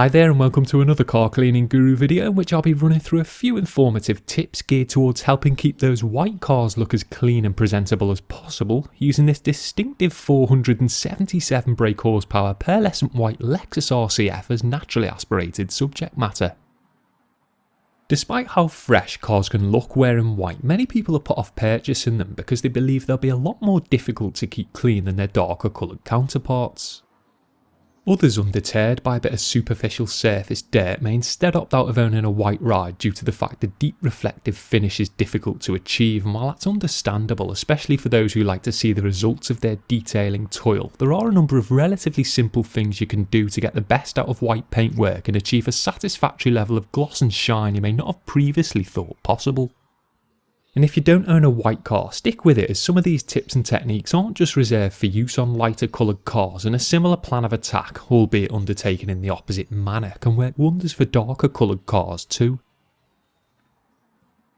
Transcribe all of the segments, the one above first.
Hi there and welcome to another car cleaning guru video in which I'll be running through a few informative tips geared towards helping keep those white cars look as clean and presentable as possible using this distinctive 477 brake horsepower pearlescent white Lexus RC-F as naturally aspirated subject matter. Despite how fresh cars can look wearing white, many people are put off purchasing them because they believe they'll be a lot more difficult to keep clean than their darker coloured counterparts. Others, undeterred by a bit of superficial surface dirt, may instead opt out of owning a white ride due to the fact the deep reflective finish is difficult to achieve, and while that's understandable, especially for those who like to see the results of their detailing toil, there are a number of relatively simple things you can do to get the best out of white paintwork and achieve a satisfactory level of gloss and shine you may not have previously thought possible. And if you don't own a white car, stick with it, as some of these tips and techniques aren't just reserved for use on lighter coloured cars, and a similar plan of attack, albeit undertaken in the opposite manner, can work wonders for darker coloured cars too.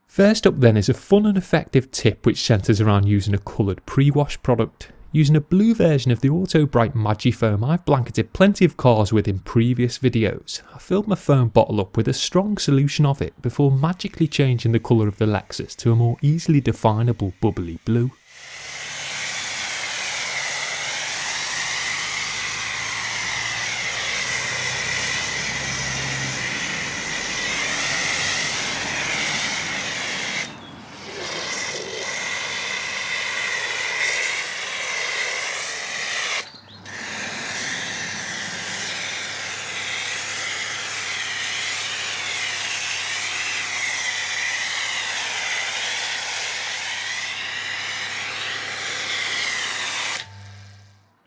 First up then is a fun and effective tip which centres around using a coloured pre-wash product. Using a blue version of the Auto Bright Magifoam I've blanketed plenty of cars with in previous videos. I filled my foam bottle up with a strong solution of it before magically changing the colour of the Lexus to a more easily definable bubbly blue.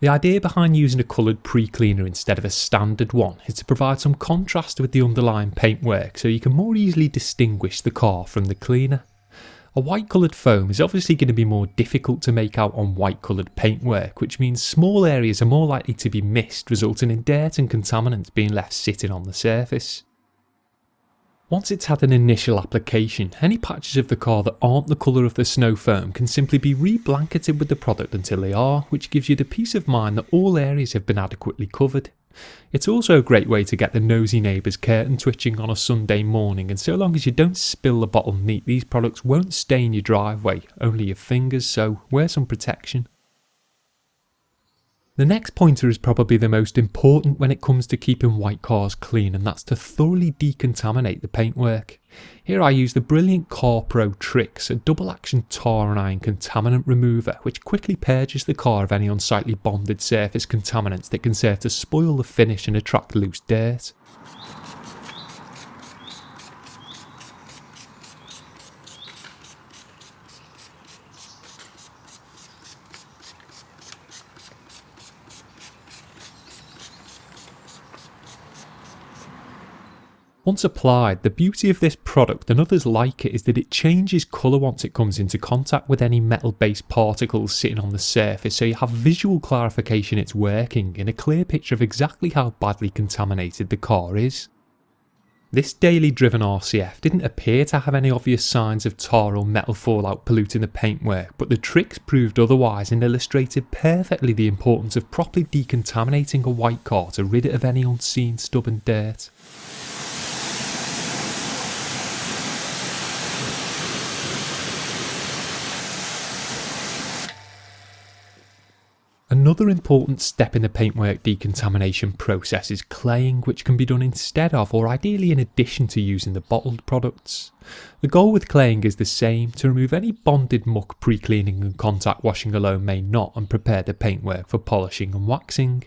The idea behind using a coloured pre-cleaner instead of a standard one is to provide some contrast with the underlying paintwork so you can more easily distinguish the car from the cleaner. A white coloured foam is obviously going to be more difficult to make out on white coloured paintwork, which means small areas are more likely to be missed, resulting in dirt and contaminants being left sitting on the surface. Once it's had an initial application, any patches of the car that aren't the colour of the snow foam can simply be re-blanketed with the product until they are, which gives you the peace of mind that all areas have been adequately covered. It's also a great way to get the nosy neighbours curtain twitching on a Sunday morning, and so long as you don't spill the bottle neat, these products won't stain your driveway, only your fingers, so wear some protection. The next pointer is probably the most important when it comes to keeping white cars clean, and that's to thoroughly decontaminate the paintwork. Here I use the brilliant CarPro Trix, a double action tar and iron contaminant remover which quickly purges the car of any unsightly bonded surface contaminants that can serve to spoil the finish and attract loose dirt. Once applied, the beauty of this product and others like it is that it changes colour once it comes into contact with any metal-based particles sitting on the surface, so you have visual clarification it's working and a clear picture of exactly how badly contaminated the car is. This daily driven RCF didn't appear to have any obvious signs of tar or metal fallout polluting the paintwork, but the Trix proved otherwise and illustrated perfectly the importance of properly decontaminating a white car to rid it of any unseen stubborn dirt. Another important step in the paintwork decontamination process is claying, which can be done instead of, or ideally in addition to, using the bottled products. The goal with claying is the same: to remove any bonded muck pre-cleaning and contact washing alone may not, and prepare the paintwork for polishing and waxing.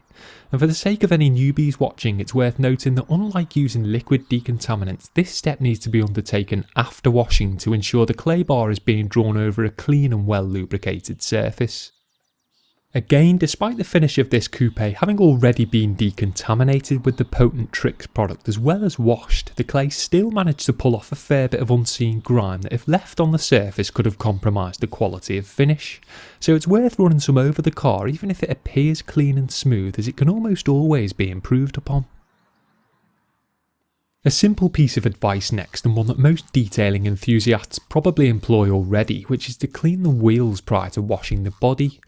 And for the sake of any newbies watching, it's worth noting that unlike using liquid decontaminants, this step needs to be undertaken after washing to ensure the clay bar is being drawn over a clean and well lubricated surface. Again, despite the finish of this coupe having already been decontaminated with the potent Trix product as well as washed, the clay still managed to pull off a fair bit of unseen grime that, if left on the surface, could have compromised the quality of finish. So it's worth running some over the car even if it appears clean and smooth, as it can almost always be improved upon. A simple piece of advice next, and one that most detailing enthusiasts probably employ already, which is to clean the wheels prior to washing the body.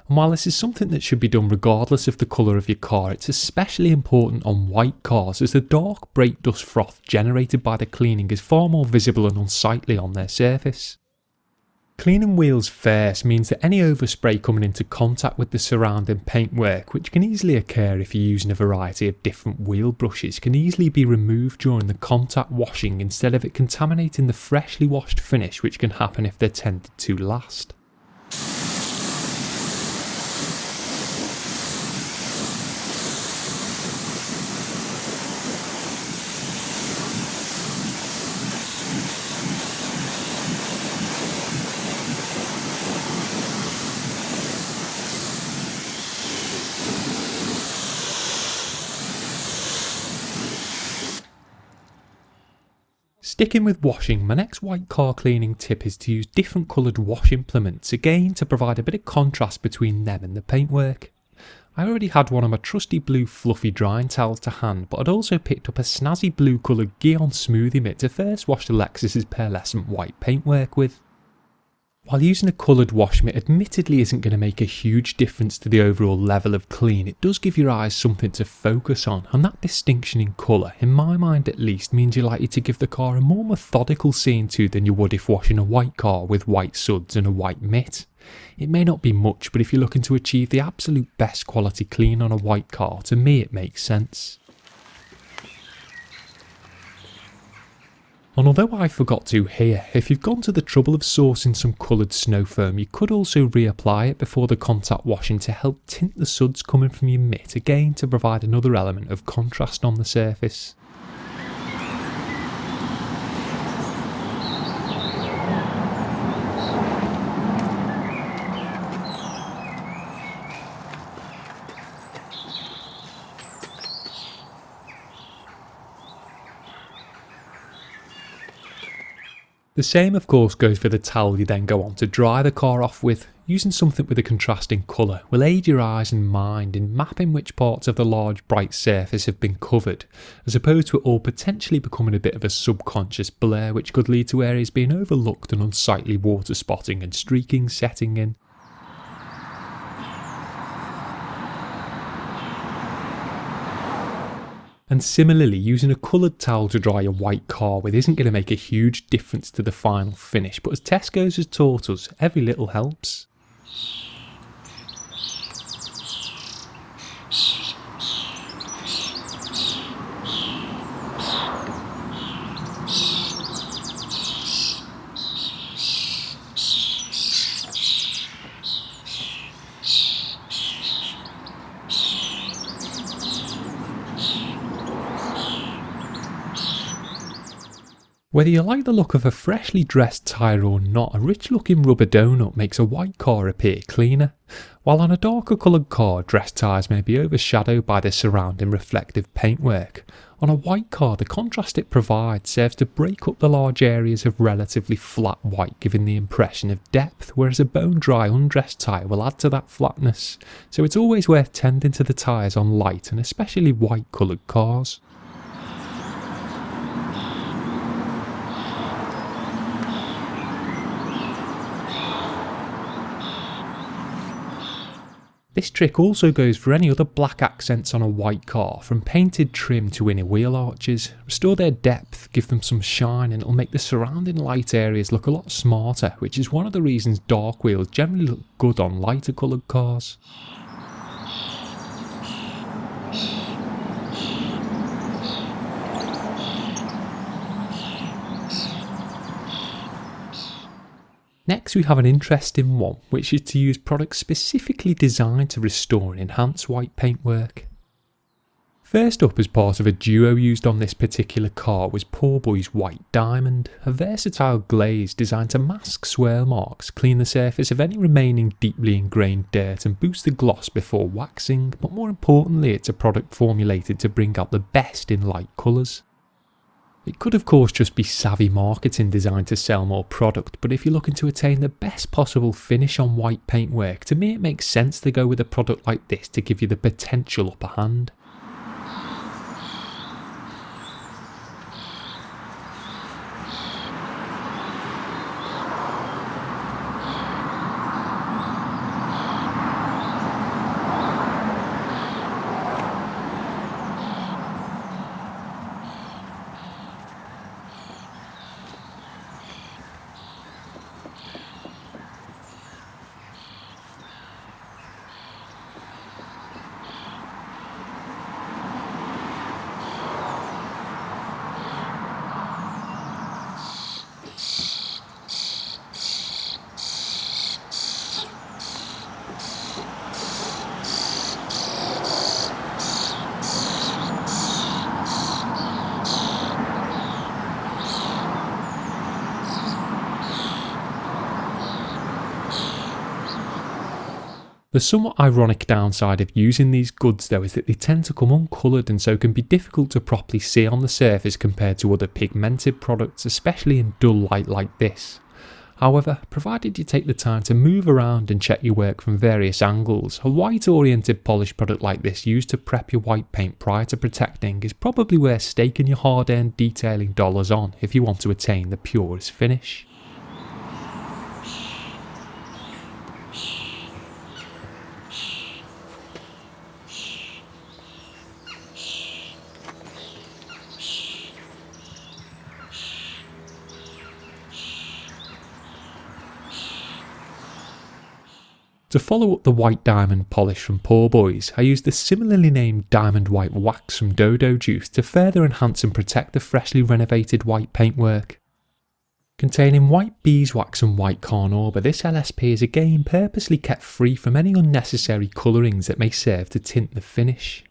And while this is something that should be done regardless of the colour of your car, it's especially important on white cars, as the dark brake dust froth generated by the cleaning is far more visible and unsightly on their surface. Cleaning wheels first means that any overspray coming into contact with the surrounding paintwork, which can easily occur if you're using a variety of different wheel brushes, can easily be removed during the contact washing instead of it contaminating the freshly washed finish, which can happen if they're tended to last. Sticking with washing, my next white car cleaning tip is to use different coloured wash implements, again to provide a bit of contrast between them and the paintwork. I already had one of my trusty blue fluffy drying towels to hand, but I'd also picked up a snazzy blue coloured Gyeon Smoothie Mitt to first wash the Lexus's pearlescent white paintwork with. While using a coloured wash mitt admittedly isn't going to make a huge difference to the overall level of clean, it does give your eyes something to focus on, and that distinction in colour, in my mind at least, means you're likely to give the car a more methodical seeing to than you would if washing a white car with white suds and a white mitt. It may not be much, but if you're looking to achieve the absolute best quality clean on a white car, to me it makes sense. And although I forgot to here, if you've gone to the trouble of sourcing some coloured snow foam, you could also reapply it before the contact washing to help tint the suds coming from your mitt, again to provide another element of contrast on the surface. The same of course goes for the towel you then go on to dry the car off with. Using something with a contrasting colour will aid your eyes and mind in mapping which parts of the large bright surface have been covered, as opposed to it all potentially becoming a bit of a subconscious blur, which could lead to areas being overlooked and unsightly water spotting and streaking setting in. And similarly, using a coloured towel to dry your white car with isn't going to make a huge difference to the final finish, but as Tesco's has taught us, every little helps. Whether you like the look of a freshly dressed Tyre or not, a rich looking rubber donut makes a white car appear cleaner. While on a darker coloured car, dressed tyres may be overshadowed by the surrounding reflective paintwork. On a white car, the contrast it provides serves to break up the large areas of relatively flat white, giving the impression of depth, whereas a bone dry undressed tyre will add to that flatness. So it's always worth tending to the tyres on light and especially white coloured cars. This trick also goes for any other black accents on a white car, from painted trim to inner wheel arches. Restore their depth, give them some shine, and it'll make the surrounding light areas look a lot smarter, which is one of the reasons dark wheels generally look good on lighter coloured cars. Next we have an interesting one, which is to use products specifically designed to restore and enhance white paintwork. First up, as part of a duo used on this particular car, was Poorboys White Diamond, a versatile glaze designed to mask swirl marks, clean the surface of any remaining deeply ingrained dirt and boost the gloss before waxing, but more importantly it's a product formulated to bring out the best in light colours. It could of course just be savvy marketing designed to sell more product, but if you're looking to attain the best possible finish on white paintwork, to me it makes sense to go with a product like this to give you the potential upper hand. The somewhat ironic downside of using these goods though is that they tend to come uncoloured and so can be difficult to properly see on the surface compared to other pigmented products, especially in dull light like this. However, provided you take the time to move around and check your work from various angles, a white oriented polish product like this used to prep your white paint prior to protecting is probably worth staking your hard earned detailing dollars on if you want to attain the purest finish. To follow up the white diamond polish from Poorboys, I used the similarly named diamond white wax from Dodo juice to further enhance and protect the freshly renovated white paintwork. Containing white beeswax and white carnauba, this LSP is again purposely kept free from any unnecessary colourings that may serve to tint the finish.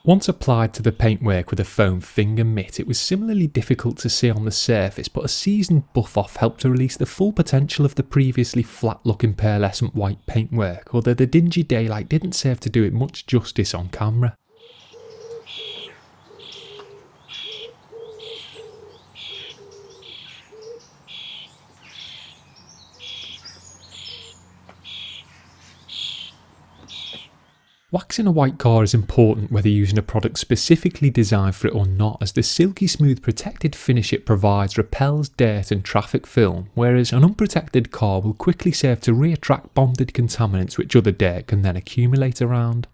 Once applied to the paintwork with a foam finger mitt, it was similarly difficult to see on the surface, but a seasoned buff-off helped to release the full potential of the previously flat-looking pearlescent white paintwork, although the dingy daylight didn't serve to do it much justice on camera. Waxing a white car is important whether using a product specifically designed for it or not, as the silky smooth protected finish it provides repels dirt and traffic film, whereas an unprotected car will quickly serve to re-attract bonded contaminants which other dirt can then accumulate around.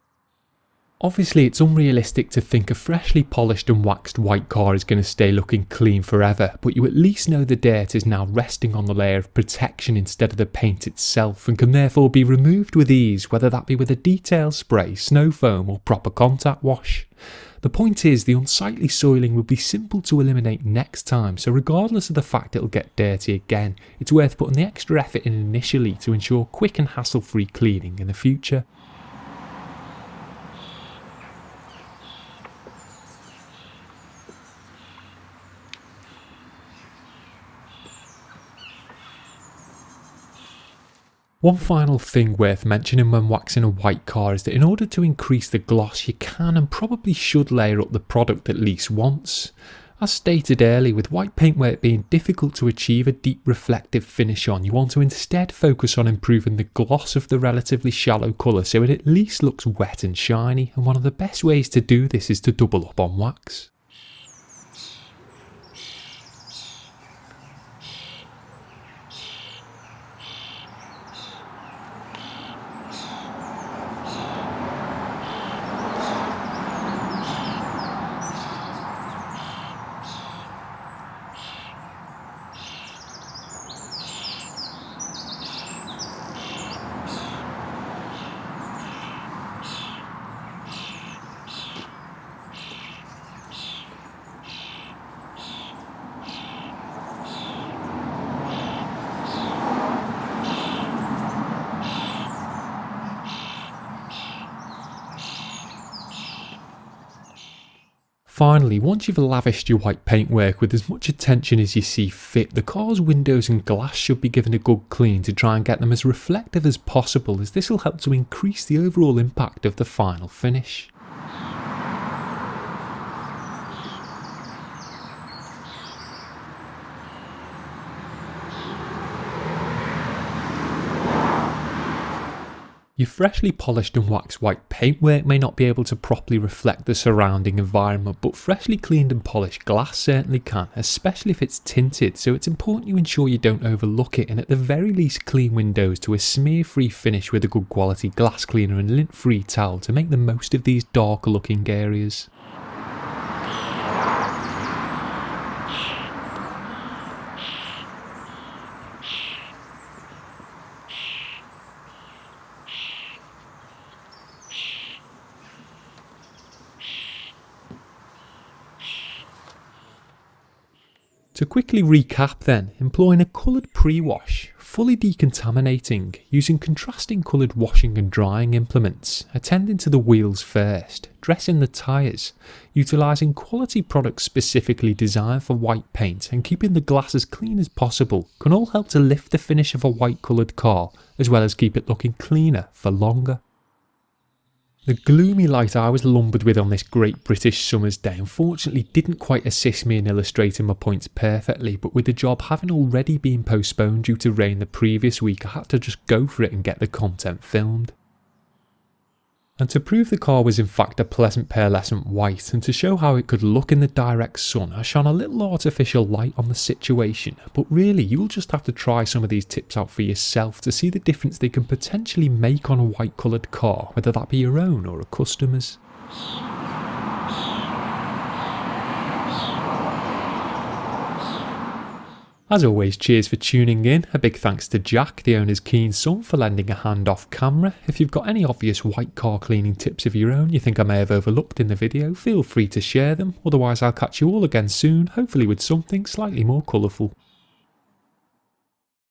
Obviously it's unrealistic to think a freshly polished and waxed white car is going to stay looking clean forever, but you at least know the dirt is now resting on the layer of protection instead of the paint itself and can therefore be removed with ease, whether that be with a detail spray, snow foam or proper contact wash. The point is, the unsightly soiling will be simple to eliminate next time, so regardless of the fact it'll get dirty again, it's worth putting the extra effort in initially to ensure quick and hassle-free cleaning in the future. One final thing worth mentioning when waxing a white car is that in order to increase the gloss, you can and probably should layer up the product at least once. As stated earlier, with white paintwork being difficult to achieve a deep reflective finish on, you want to instead focus on improving the gloss of the relatively shallow colour so it at least looks wet and shiny, and one of the best ways to do this is to double up on wax. Finally, once you've lavished your white paintwork with as much attention as you see fit, the car's windows and glass should be given a good clean to try and get them as reflective as possible, as this will help to increase the overall impact of the final finish. Your freshly polished and waxed white paintwork may not be able to properly reflect the surrounding environment, but freshly cleaned and polished glass certainly can, especially if it's tinted, so it's important you ensure you don't overlook it and at the very least clean windows to a smear-free finish with a good quality glass cleaner and lint-free towel to make the most of these darker looking areas. To quickly recap then, employing a coloured pre-wash, fully decontaminating, using contrasting coloured washing and drying implements, attending to the wheels first, dressing the tyres, utilising quality products specifically designed for white paint and keeping the glass as clean as possible can all help to lift the finish of a white coloured car, as well as keep it looking cleaner for longer. The gloomy light I was lumbered with on this great British summer's day unfortunately didn't quite assist me in illustrating my points perfectly, but with the job having already been postponed due to rain the previous week, I had to just go for it and get the content filmed. And to prove the car was in fact a pleasant pearlescent white, and to show how it could look in the direct sun, I shone a little artificial light on the situation, but really you'll just have to try some of these tips out for yourself to see the difference they can potentially make on a white coloured car, whether that be your own or a customer's. As always, cheers for tuning in. A big thanks to Jack, the owner's keen son, for lending a hand off camera. If you've got any obvious white car cleaning tips of your own you think I may have overlooked in the video, feel free to share them. Otherwise I'll catch you all again soon, hopefully with something slightly more colourful.